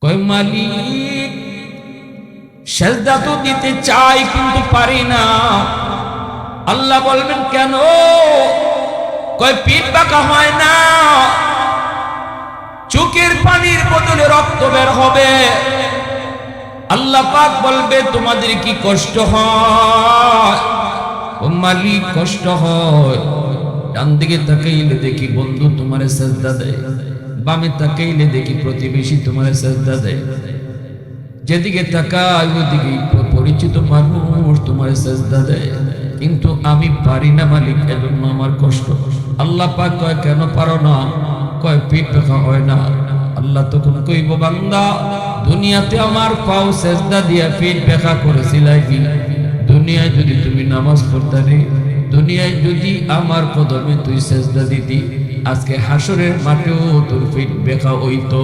কয় মালিক সেজদা তো দিতে চাই কিন্তু পারি না। আল্লাহ বলবেন কেন? কয় পিঠ বাঁকা হয় না, চোখের পানির বদলে রক্ত বের হবে। আল্লাহ পাক বলবে তোমাদের কি কষ্ট হয়? ও মালিক কষ্ট হয়। ডান দিকে তাকাইলে দেখি বন্ধু তোমারে সেজদা দেয়, বামে তাকাইলে দেখি প্রতিবেশী তোমারে সেজদা দেয়, যেদিকে তাকাই ওদিকে পরিচিত মানুষ তোমারে সেজদা দেয়, কিন্তু আমি পারি না মালিক, এজন্য আমার কষ্ট। আল্লাহ পাক কয় কেন পারো না? কয় পিঠ ব্যথা হয় না। আল্লাহ তখন কইব বান্দা দুনিয়াতে আমার পাও সেজদা দিয়া পিঠ ব্যথা করেছিলাই কি? দুনিয়ায় যদি তুমি নামাজ পড়তে, দুনিয়ায় যদি আমার কদমে তুই সেজদা দিতি, আজকে হাসরের মাঠেও তোর পিঠ ব্যথা হইতো।